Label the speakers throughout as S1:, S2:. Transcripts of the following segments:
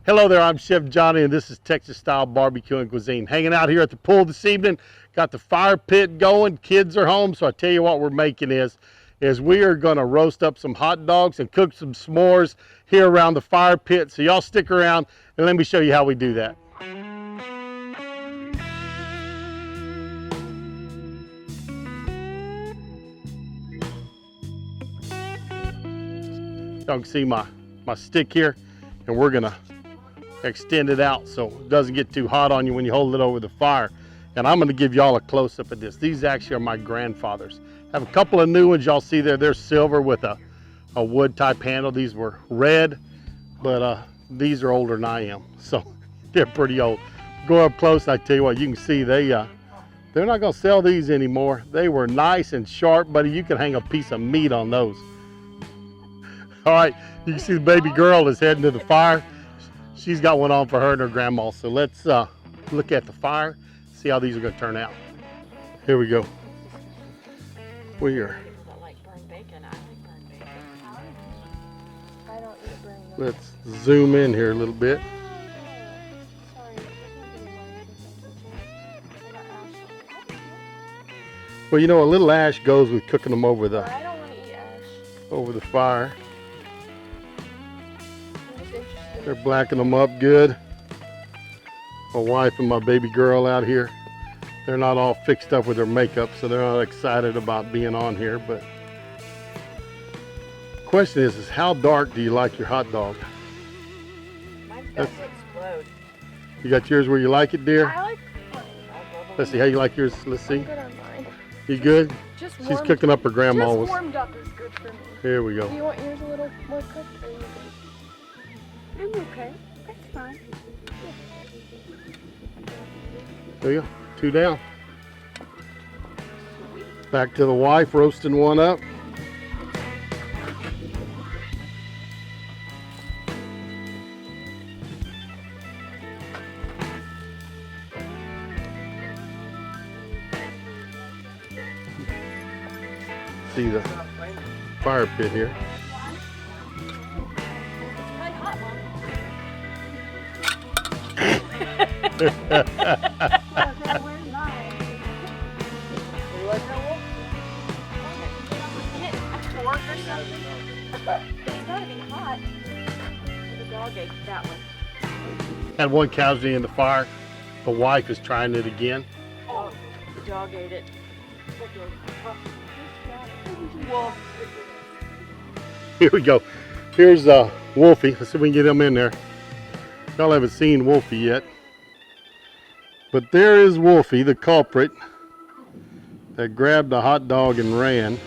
S1: Hello there, I'm Chef Johnny, and this is Texas Style Barbecue and Cuisine. Hanging out here at the pool this evening. Got the fire pit going. Kids are home, so I tell you what we're making is we are going to roast up some hot dogs and cook some s'mores here around the fire pit. So y'all stick around and let me show you how we do that. Y'all can see my stick here, and we're going to extend it out so it doesn't get too hot on you when you hold it over the fire. And I'm going to give y'all a close-up of this. These actually are my grandfather's. I have a couple of new ones y'all see there. They're silver with a wood type handle. These were red, but these are older than I am, so they're pretty old. Go up close, and I tell you what, you can see they're not going to sell these anymore. They were nice and sharp, buddy. You can hang a piece of meat on those. All right, you can see the baby girl is heading to the fire. She's got one on for her and her grandma. So let's look at the fire, see how these are going to turn out. Here we go. We are. Let's zoom in here a little bit. Well, you know, a little ash goes with cooking them over the fire. They're blacking them up good. My wife and my baby girl out here, they're not all fixed up with their makeup, so they're not excited about being on here. But the question is how dark do you like your hot dog?
S2: Mine's got to explode.
S1: You got yours where you like it, dear?
S2: I like
S1: Let's see, how you like yours? Let's see.
S2: I'm good on mine.
S1: You good?
S2: Just
S1: She's cooking up her grandma.
S2: Just warmed up is good for me.
S1: Here we go.
S2: Do you want yours a little more cooked, or are you good? I'm okay. That's fine.
S1: There you go. 2 down. Back to the wife roasting one up. See the fire pit here. Had one casualty in the fire. The wife is trying it again.
S2: Oh, the dog ate it.
S1: Here we go. Here's Wolfie. Let's see if we can get him in there. Y'all haven't seen Wolfie yet. But there is Wolfie, the culprit, that grabbed a hot dog and ran.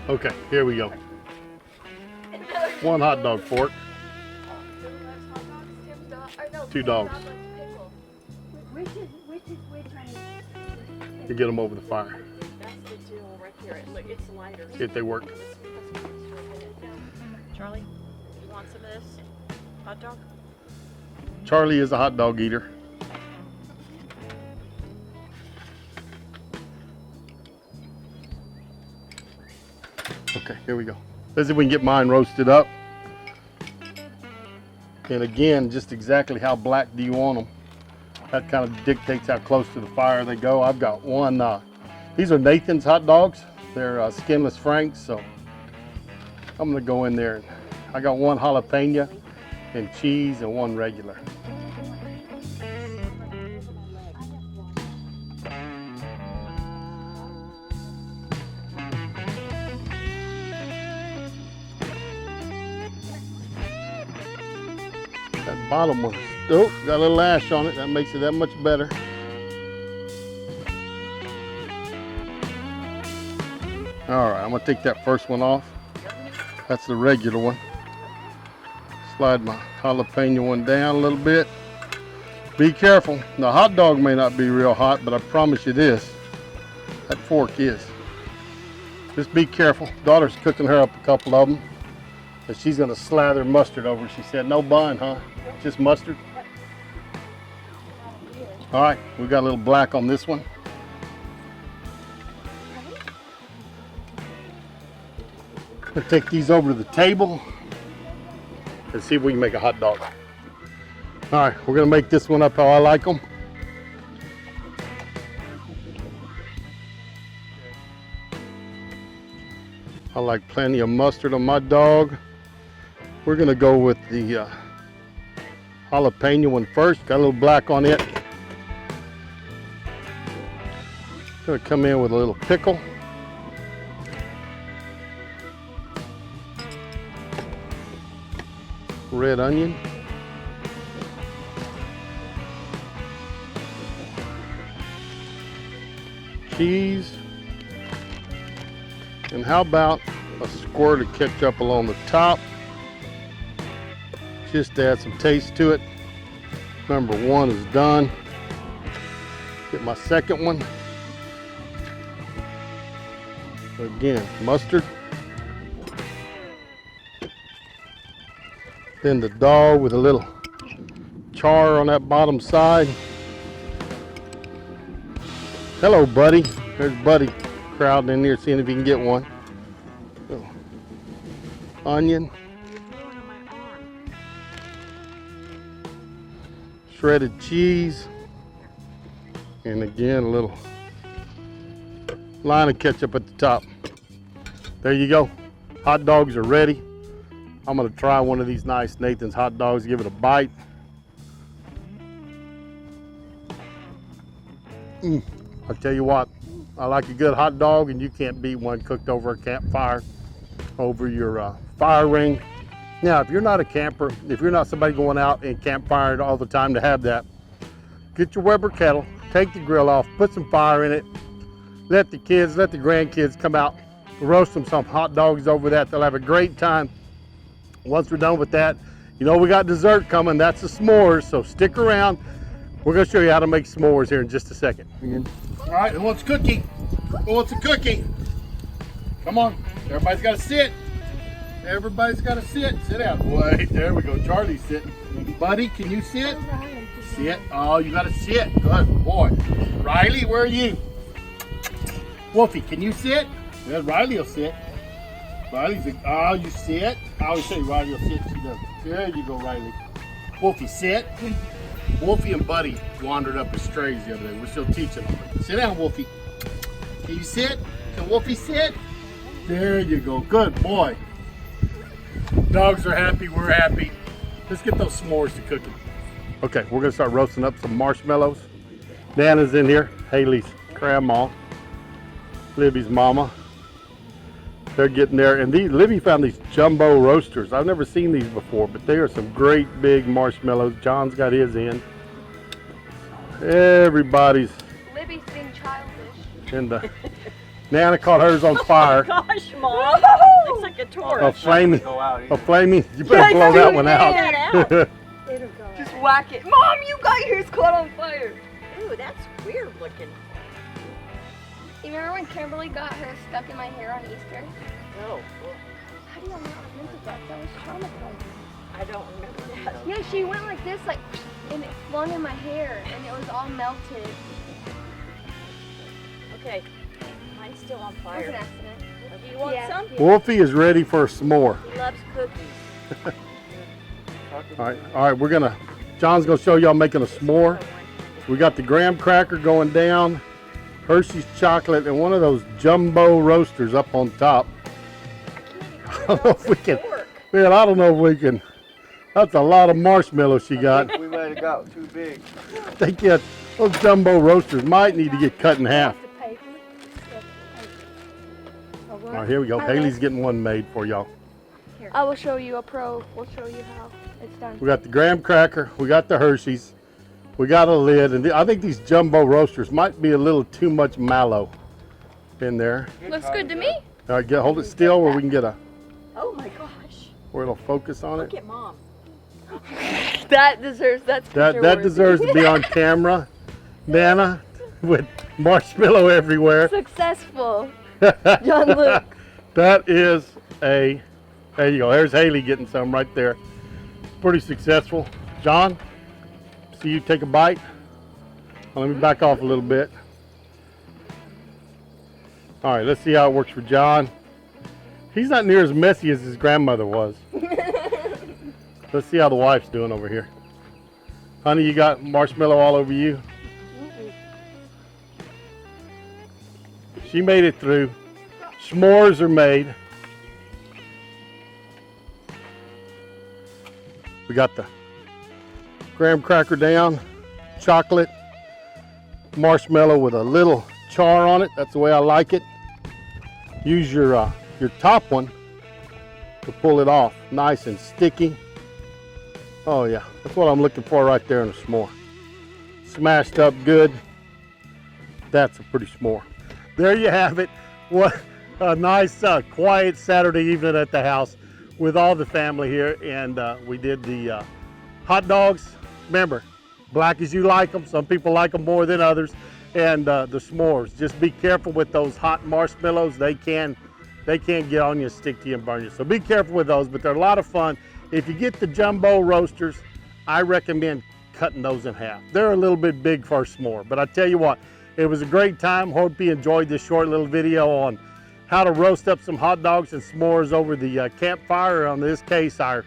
S1: Okay, here we go. One hot dog fork. 2 dogs. You get them over the fire.
S2: That's the deal right here. Look, it's lighter.
S1: See if they work.
S2: Charlie, you want some of this hot dog?
S1: Charlie is a hot dog eater. Okay, here we go. Let's see if we can get mine roasted up. And again, just exactly how black do you want them? That kind of dictates how close to the fire they go. I've got one, these are Nathan's hot dogs. They're skinless Franks, so I'm gonna go in there. And I got one jalapeno and cheese and one regular. That bottom one, oh, got a little ash on it. That makes it that much better. All right, I'm gonna take that first one off. That's the regular one. Slide my jalapeno one down a little bit. Be careful. The hot dog may not be real hot, but I promise you this, that fork is. Just be careful. Daughter's cooking her up a couple of them. And she's gonna slather mustard over it. She said, no bun, huh? Just mustard? All right, we got a little black on this one. I'll take these over to the table. and see if we can make a hot dog. All right, we're gonna make this one up how I like them. I like plenty of mustard on my dog. We're gonna go with the jalapeno one first. Got a little black on it. Gonna come in with a little pickle. Red onion. Cheese. And how about a squirt of ketchup along the top? Just to add some taste to it. Number one is done. Get my second one. Again, mustard. Then the dog with a little char on that bottom side. Hello, buddy. There's Buddy crowding in there seeing if he can get one. So, onion. Shredded cheese. And again, a little line of ketchup at the top. There you go. Hot dogs are ready. I'm gonna try one of these nice Nathan's hot dogs, give it a bite. I'll tell you what, I like a good hot dog, and you can't beat one cooked over a campfire, over your fire ring. Now, if you're not a camper, if you're not somebody going out and campfire all the time to have that, get your Weber kettle, take the grill off, put some fire in it, let the kids, let the grandkids come out, roast them some hot dogs over that. They'll have a great time. Once we're done with that, you know we got dessert coming. That's the s'mores, so stick around. We're gonna show you how to make s'mores here in just a second. All right, who wants a cookie? Who wants a cookie? Come on, everybody's gotta sit. Everybody's gotta sit. Sit down. Wait, there we go. Charlie's sitting. Buddy, can you sit? Sit. Oh, you gotta sit. Good boy. Riley, where are you? Wolfie, can you sit? Yeah, Riley will sit. Riley's like, oh, you sit? I always say Riley will sit. She does. There you go, Riley. Wolfie, sit. Wolfie and Buddy wandered up as strays the other day. We're still teaching them. Sit down, Wolfie. Can you sit? Can Wolfie sit? There you go. Good boy. Dogs are happy. We're happy. Let's get those s'mores to cooking. Okay, we're going to start roasting up some marshmallows. Nana's in here. Haley's grandma. Libby's mama. They're getting there, and Libby found these jumbo roasters. I've never seen these before, but they are some great big marshmallows. John's got his in. Everybody's.
S2: Libby's being childish.
S1: And Nana caught hers on fire.
S3: Oh my gosh, Mom! Looks like a torch.
S1: A flaming. You better blow that one out.
S3: Just whack it. Mom, you got yours caught on fire. Ooh, that's weird looking.
S2: You remember when Kimberly got her stuck in my hair on Easter?
S3: No.
S2: How do you not remember that? That was traumatizing.
S3: I don't remember that.
S2: Yeah, she went like this, like, and it flung in my hair, and it was all melted.
S3: Okay, mine's still on
S2: It was
S3: fire.
S2: an accident.
S3: Do you want some?
S2: Yeah.
S1: Wolfie is ready for a s'more.
S3: He loves cookies.
S1: All right, John's gonna show y'all making a s'more. We got the graham cracker going down, Hershey's chocolate, and one of those jumbo roasters up on top. I don't know if we can, man, I don't know if we can. That's a lot of marshmallow she got.
S4: We might have got too big.
S1: I think those jumbo roasters might need to get cut in half. All right, here we go. Haley's getting one made for y'all.
S2: I will show you a pro. We'll show you how it's done.
S1: We got the graham cracker, we got the Hershey's, we got a lid, and I think these jumbo roasters might be a little too much mallow in there.
S2: Looks good to me.
S1: All right, hold it still where we can get
S3: Oh my gosh.
S1: where it'll focus on
S3: Look
S1: it.
S3: at Mom.
S2: That deserves
S1: That deserves to be on camera. Nana with marshmallow everywhere.
S2: Successful. John Luke.
S1: That is there you go. There's Haley getting some right there. Pretty successful. John, see you take a bite. Well, let me back off a little bit. All right, let's see how it works for John. He's not near as messy as his grandmother was. Let's see how the wife's doing over here. Honey, you got marshmallow all over you? She made it through. S'mores are made. We got the graham cracker down, chocolate, marshmallow with a little char on it. That's the way I like it. Use your top one to pull it off, nice and sticky. Oh yeah, that's what I'm looking for right there in a s'more. Smashed up good. That's a pretty s'more. There you have it. What a nice quiet Saturday evening at the house with all the family here, and we did the hot dogs. Remember, black as you like them. Some people like them more than others. And the s'mores. Just be careful with those hot marshmallows. They can get on you and stick to you and burn you. So be careful with those, but they're a lot of fun. If you get the jumbo roasters, I recommend cutting those in half. They're a little bit big for a s'more, but I tell you what, it was a great time. Hope you enjoyed this short little video on how to roast up some hot dogs and s'mores over the campfire, or in this case, our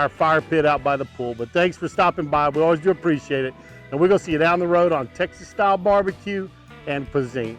S1: fire pit out by the pool. But thanks for stopping by. We always do appreciate it. And we're gonna see you down the road on Texas style barbecue and cuisine.